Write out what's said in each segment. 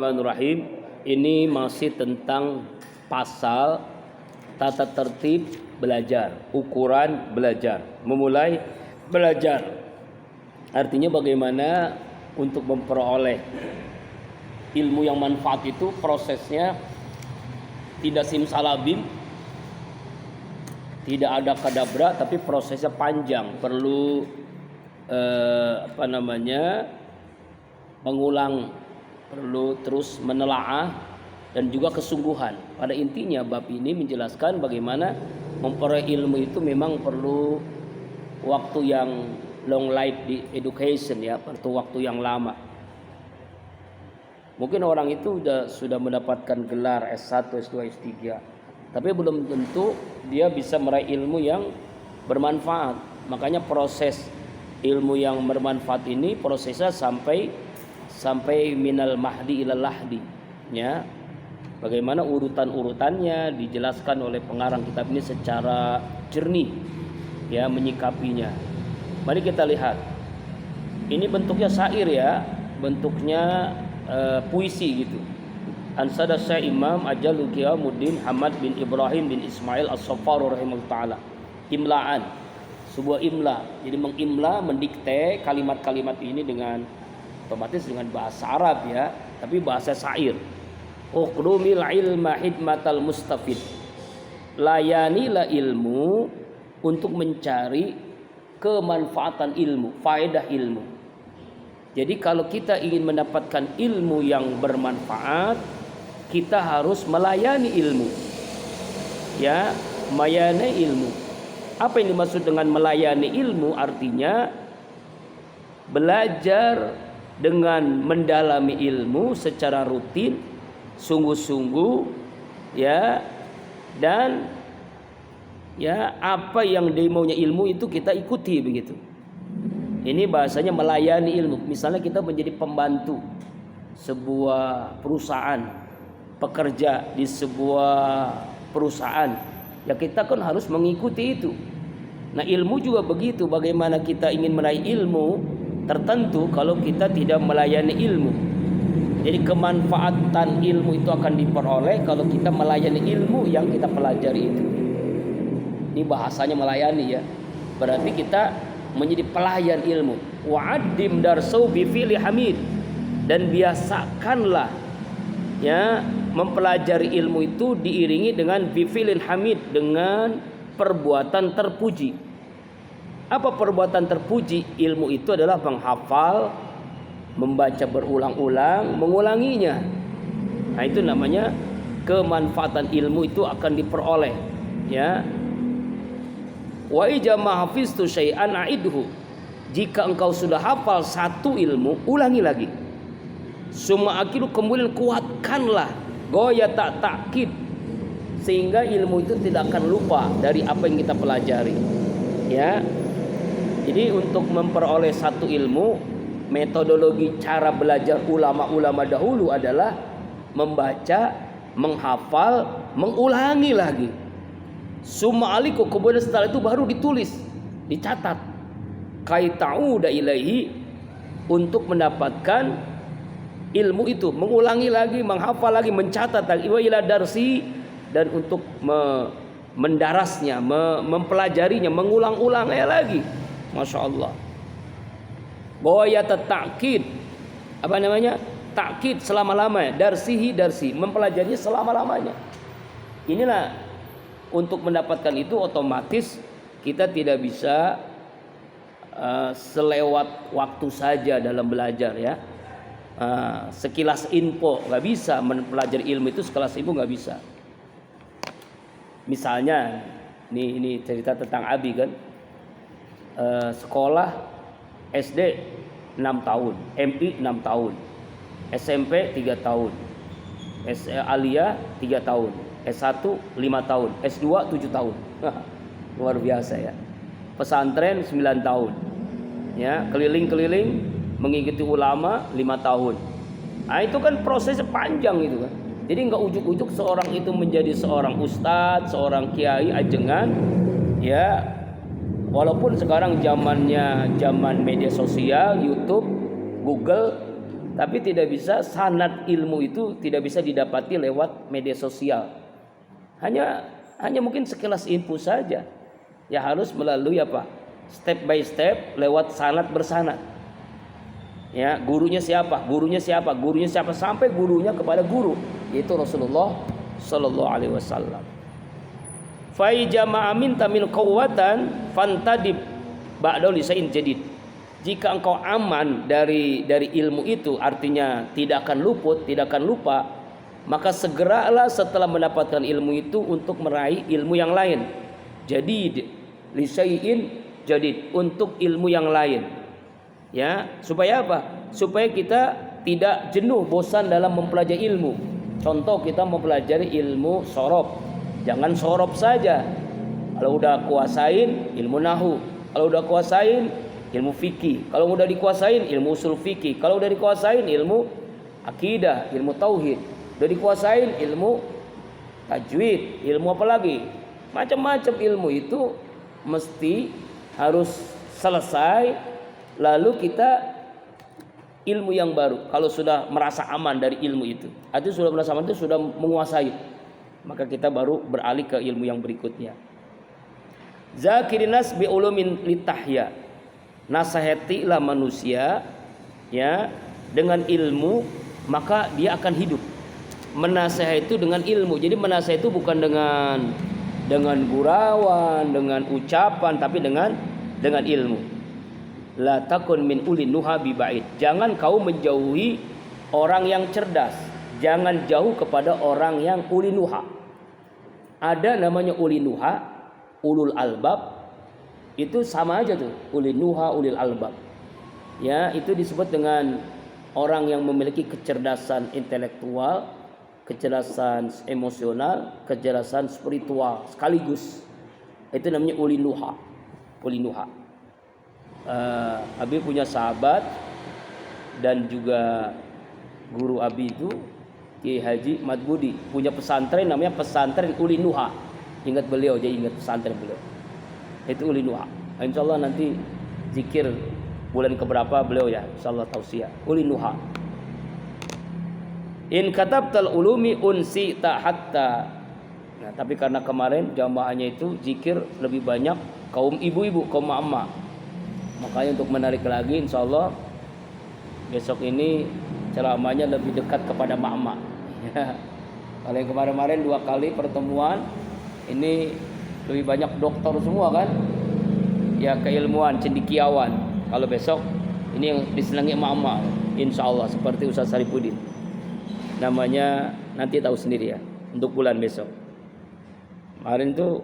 Bismillahirrahmanirrahim. Ini masih tentang pasal tata tertib belajar, ukuran belajar, memulai belajar. Artinya bagaimana untuk memperoleh ilmu yang manfaat itu prosesnya tidak simsalabim, tidak ada kadabra, tapi prosesnya panjang, perlu mengulang, perlu terus menelaah dan juga kesungguhan. Pada intinya bab ini menjelaskan bagaimana memperoleh ilmu itu memang perlu waktu yang long life di education ya, perlu waktu yang lama. Mungkin orang itu sudah mendapatkan gelar S1, S2, S3, tapi belum tentu dia bisa meraih ilmu yang bermanfaat. Makanya proses ilmu yang bermanfaat ini prosesnya sampai minal mahdi ilal lahdi ya. Bagaimana urutan-urutannya dijelaskan oleh pengarang kitab ini secara jernih ya, menyikapinya. Mari kita lihat. Ini bentuknya syair ya, bentuknya puisi gitu. Ansada Syekh Imam Ajalul Qiyamuddin Hamad bin Ibrahim bin Ismail As-Saffar rahimahullah taala. Imlaan, sebuah imla. Jadi mengimla, mendikte kalimat-kalimat ini dengan otomatis dengan bahasa Arab ya, tapi bahasa syair. Uqrumil ilma hidmatal mustafid. Layanilah ilmu untuk mencari kemanfaatan ilmu, faedah ilmu. Jadi kalau kita ingin mendapatkan ilmu yang bermanfaat, kita harus melayani ilmu. Ya, melayani ilmu. Apa yang dimaksud dengan melayani ilmu? Artinya belajar dengan mendalami ilmu secara rutin, sungguh-sungguh ya, dan ya apa yang dimaunya ilmu itu kita ikuti begitu. Ini bahasanya melayani ilmu. Misalnya kita menjadi pembantu sebuah perusahaan, pekerja di sebuah perusahaan, ya kita kan harus mengikuti itu. Nah ilmu juga begitu. Bagaimana kita ingin meraih ilmu tertentu kalau kita tidak melayani ilmu. Jadi kemanfaatan ilmu itu akan diperoleh kalau kita melayani ilmu yang kita pelajari itu. Ini bahasanya melayani ya. Berarti kita menjadi pelayan ilmu. Wa'addim darsau bi fi'li hamid, dan biasakanlah ya mempelajari ilmu itu diiringi dengan bi fi'lin hamid, dengan perbuatan terpuji. Apa perbuatan terpuji? Ilmu itu adalah menghafal, membaca berulang-ulang, mengulanginya. Nah itu namanya kemanfaatan ilmu itu akan diperoleh ya. Wa ijama hafiztu syai'an a'idhu. Jika engkau sudah hafal satu ilmu, ulangi lagi. Summa akidu, kemudian kuatkanlah, goya tak takkid, sehingga ilmu itu tidak akan lupa dari apa yang kita pelajari. Ya. Jadi untuk memperoleh satu ilmu, metodologi cara belajar ulama-ulama dahulu adalah membaca, menghafal, mengulangi lagi. Summa aliku, kemudian setelah itu baru ditulis, dicatat. Kaita'uda ilaihi, untuk mendapatkan ilmu itu, mengulangi lagi, menghafal lagi, mencatat lagi. Wa ila darsi, dan untuk mendarasnya, mempelajarinya, mengulang-ulangnya lagi. Masya Allah. Goyat takkid, apa namanya? Takkid selama-lamanya. Darsi, mempelajarinya selama-lamanya. Inilah, untuk mendapatkan itu otomatis kita tidak bisa selewat waktu saja dalam belajar ya. Sekilas info nggak bisa, mempelajari ilmu itu sekilas info nggak bisa. Misalnya ini cerita tentang Abi kan, sekolah SD 6 tahun, MI 6 tahun, SMP 3 tahun, Aliyah 3 tahun, S1 5 tahun, S2 7 tahun. Luar biasa ya. Pesantren 9 tahun. Ya, keliling-keliling mengikuti ulama 5 tahun. Nah, itu kan prosesnya panjang itu kan. Jadi enggak ujuk-ujuk seorang itu menjadi seorang ustadz, seorang kiai ajengan ya. Walaupun sekarang zaman media sosial, YouTube, Google Tapi tidak bisa, sanad ilmu itu tidak bisa didapati lewat media sosial. Hanya mungkin sekilas info saja. Ya harus melalui apa? Step by step lewat sanad bersanad. Ya, gurunya siapa? Sampai gurunya kepada guru, yaitu Rasulullah sallallahu alaihi wasallam. Fa jama'a minta min quwwatan fantadib ba'da lisain jadid. Jika engkau aman dari ilmu itu, artinya tidak akan luput, tidak akan lupa, maka segeralah setelah mendapatkan ilmu itu untuk meraih ilmu yang lain. Jadid lisain jadid, untuk ilmu yang lain. Ya, supaya apa? Supaya kita tidak jenuh, bosan dalam mempelajari ilmu. Contoh, kita mempelajari ilmu sorob, jangan sorob saja. Kalau udah kuasain ilmu nahu, kalau udah kuasain ilmu fikih, kalau udah dikuasain ilmu usul fikih, kalau udah dikuasain ilmu akidah, ilmu tauhid, udah dikuasain ilmu tajwid, ilmu apa lagi? Macam-macam ilmu itu mesti harus selesai. Lalu kita ilmu yang baru. Kalau sudah merasa aman dari ilmu itu, artinya sudah merasa aman, itu sudah menguasai, maka kita baru beralih ke ilmu yang berikutnya. Zakirinas bi ulumin litahya, nasihatilah manusia ya dengan ilmu, maka dia akan hidup. Menasihati itu dengan ilmu. Jadi menasihati itu bukan dengan gurauan, dengan ucapan, tapi dengan ilmu. La takun min ulin nuha bi ba'id. Jangan kau menjauhi orang yang cerdas. Jangan jauh kepada orang yang ulin nuha. Ada namanya ulin nuha, ulul albab. Itu sama aja tuh, ulin nuha, ulil albab. Ya, itu disebut dengan orang yang memiliki kecerdasan intelektual, kecerdasan emosional, kecerdasan spiritual sekaligus. Itu namanya ulin nuha. Ulin nuha. Abi punya sahabat dan juga guru Abi itu Kiai Haji Madbudi, punya pesantren namanya pesantren Uli Nuha. Ingat beliau, jadi ingat pesantren beliau. Itu Uli Nuha. Insyaallah nanti zikir bulan keberapa beliau ya, insyaallah tausiah. Uli Nuha. In katabtal ulumi unsi ta hatta. Nah, tapi karena kemarin jamaahnya itu zikir lebih banyak kaum ibu-ibu, kaum mama. Makanya untuk menarik lagi, insya Allah besok ini ceramahnya lebih dekat kepada mama. Ya. Kalau yang kemarin-kemarin 2 kali pertemuan, ini lebih banyak dokter semua kan? Ya, keilmuan, cendekiawan. Kalau besok ini yang disenangi mama, insya Allah seperti Ustaz Saripudin. Namanya nanti tahu sendiri ya. Untuk bulan besok. Kemarin tuh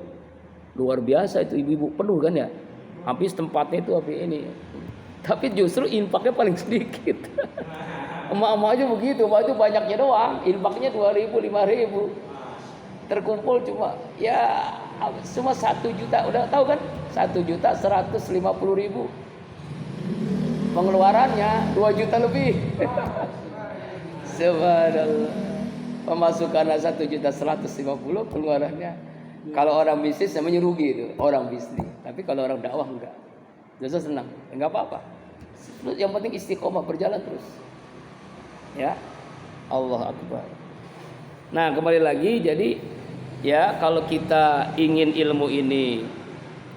luar biasa itu, ibu-ibu penuh kan ya? Habis tempatnya itu ini. Tapi justru infaknya paling sedikit. Emak-emak aja begitu, emak itu banyaknya doang, infaknya 2.000, 5.000. Terkumpul cuma 1 juta, udah tahu kan? 1.150.000. Pengeluarannya 2 juta lebih. Subhanallah. Pemasukannya 1.150.000, pengeluarannya. Kalau orang bisnis namanya rugi itu, orang bisnis. Tapi kalau orang dakwah enggak. Justru senang, enggak apa-apa. Yang penting istiqomah, berjalan terus. Ya. Allah Akbar. Nah, kembali lagi, jadi ya kalau kita ingin ilmu ini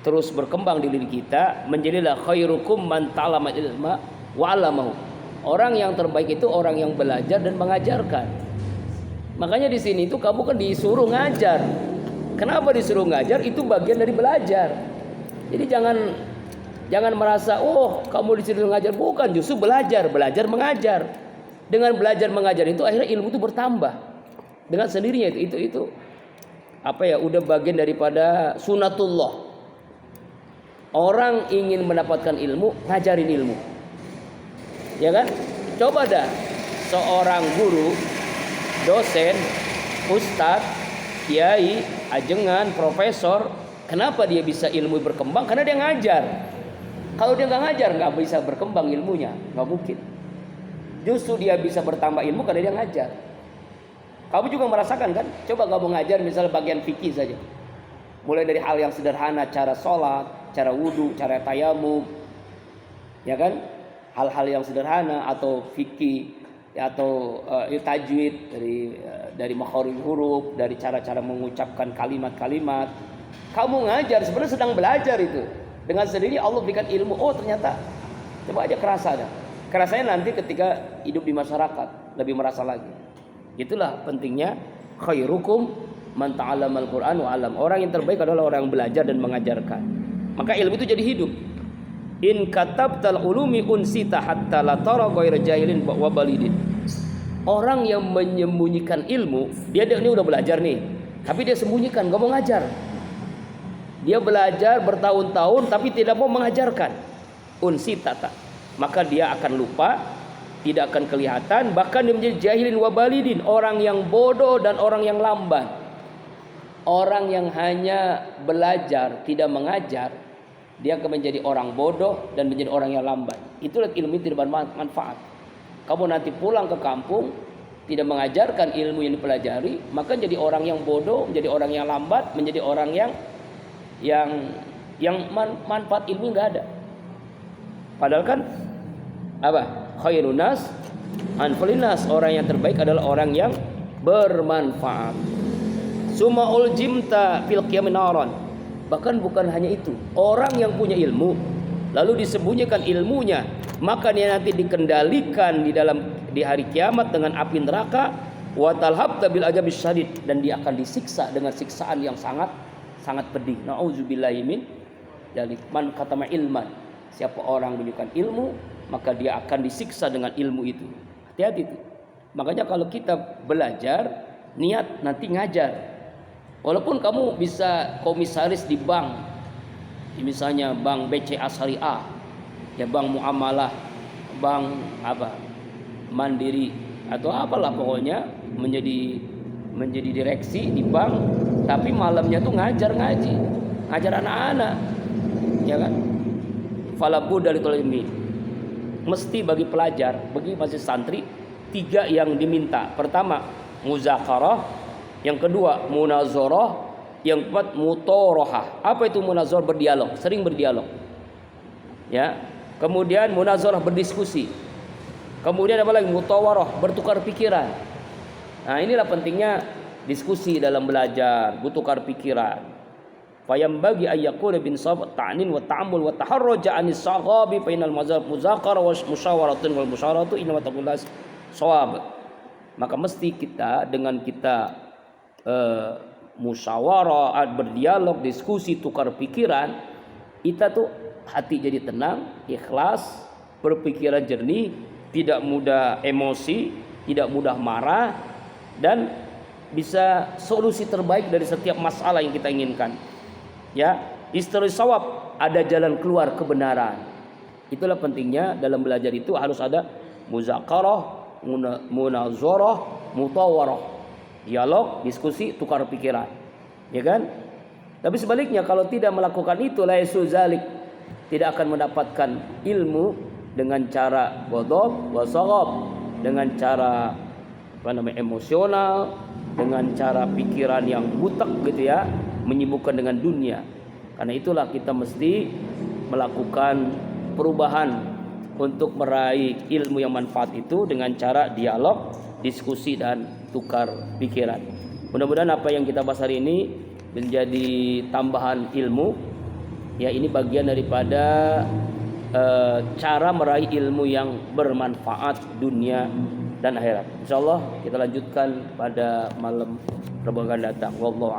terus berkembang di diri kita, menjadilah khairukum man ta'allama ilma wa 'allamahu. Orang yang terbaik itu orang yang belajar dan mengajarkan. Makanya di sini itu kamu kan disuruh ngajar. Kenapa disuruh ngajar? Itu bagian dari belajar. Jadi jangan merasa kamu disuruh ngajar, bukan, justru belajar mengajar. Dengan belajar mengajar itu akhirnya ilmu itu bertambah. Dengan sendirinya itu udah bagian daripada sunatullah. Orang ingin mendapatkan ilmu, ngajarin ilmu. Ya kan? Coba dah seorang guru, dosen, ustadz, kiai, ajengan, profesor, kenapa dia bisa ilmu berkembang? Karena dia ngajar. Kalau dia nggak ngajar, nggak bisa berkembang ilmunya, nggak mungkin. Justru dia bisa bertambah ilmu karena dia ngajar. Kamu juga merasakan kan? Coba kamu ngajar misalnya bagian fikih saja. Mulai dari hal yang sederhana, cara sholat, cara wudhu, cara tayamum, ya kan? Hal-hal yang sederhana atau fikih ya, atau tajwid dari makhraj huruf, dari cara-cara mengucapkan kalimat-kalimat. Kamu ngajar sebenarnya sedang belajar itu. Dengan sendiri Allah berikan ilmu. Oh ternyata, coba aja kerasa dah. Kerasanya nanti ketika hidup di masyarakat lebih merasa lagi. Itulah pentingnya khairukum man ta'allamal Qur'an wa 'allam. Orang yang terbaik adalah orang yang belajar dan mengajarkan. Maka ilmu itu jadi hidup. In katabtal ulumi unsita hatta la tara ghairu jahilin wa balidin. Orang yang menyembunyikan ilmu, dia ini udah belajar nih, tapi dia sembunyikan, enggak mau ngajar. Dia belajar bertahun-tahun tapi tidak mau mengajarkan. Unsita, maka dia akan lupa, tidak akan kelihatan, bahkan dia menjadi jahilin wa balidin, orang yang bodoh dan orang yang lamban. Orang yang hanya belajar tidak mengajar, dia akan menjadi orang bodoh dan menjadi orang yang lamban. Itulah ilmu yang tidak bermanfaat. Kamu nanti pulang ke kampung tidak mengajarkan ilmu yang dipelajari, maka jadi orang yang bodoh, menjadi orang yang lambat, menjadi orang yang manfaat ilmu nggak ada. Padahal kan apa? Khairun nas anfa'un nas, orang yang terbaik adalah orang yang bermanfaat. Summa uljimta fil qiyamin naran. Bahkan bukan hanya itu, orang yang punya ilmu lalu disembunyikan ilmunya, maka dia nanti dikendalikan di hari kiamat dengan api neraka, wa talhabta bil ajabis syadid, dan dia akan disiksa dengan siksaan yang sangat pedih. Nauzubillahi min dzalik. Man katama ilman, siapa orang menunjukkan ilmu, maka dia akan disiksa dengan ilmu itu. Hati-hati itu. Makanya kalau kita belajar, niat nanti ngajar. Walaupun kamu bisa komisaris di bank, misalnya bank BCA Syariah, ya bank muamalah, bank Mandiri atau apalah pokoknya, menjadi direksi di bank, tapi malamnya tuh ngajar anak-anak, ya kan? Falabu dari tolimi, mesti bagi pelajar, bagi masih santri, 3 yang diminta. Pertama muzakarah, yang kedua munazarah, yang keempat mutorohah. Apa itu munazarah? Berdialog, sering berdialog. Ya. Kemudian munazarah, berdiskusi. Kemudian apa lagi? Mutawarah, bertukar pikiran. Nah, inilah pentingnya diskusi dalam belajar, bertukar pikiran. Fayam bagi ayyakuna bin sab ta'nin wa ta'ammul wa taharruja anis saghabi fa inal muzakara wa musyawaratun wal musyawaratu inna taqullas shawab. Maka mesti kita dengan kita musyawarah, berdialog, diskusi, tukar pikiran, kita tuh hati jadi tenang, ikhlas, berpikiran jernih, tidak mudah emosi, tidak mudah marah, dan bisa solusi terbaik dari setiap masalah yang kita inginkan. Ya, istilah sawab, ada jalan keluar kebenaran. Itulah pentingnya dalam belajar itu harus ada muzakarah, munazarah, mutawarah, dialog, diskusi, tukar pikiran, ya kan? Tapi sebaliknya kalau tidak melakukan itu, la yasuzalik, tidak akan mendapatkan ilmu dengan cara ghadab wa saghab, dengan cara emosional, dengan cara pikiran yang butek gitu ya, menyibukkan dengan dunia. Karena itulah kita mesti melakukan perubahan untuk meraih ilmu yang manfaat itu dengan cara dialog, diskusi, dan tukar pikiran. Mudah-mudahan apa yang kita bahas hari ini menjadi tambahan ilmu. Ya, ini bagian daripada cara meraih ilmu yang bermanfaat dunia dan akhirat. Insyaallah kita lanjutkan pada malam Rabu akan datang. Wallahu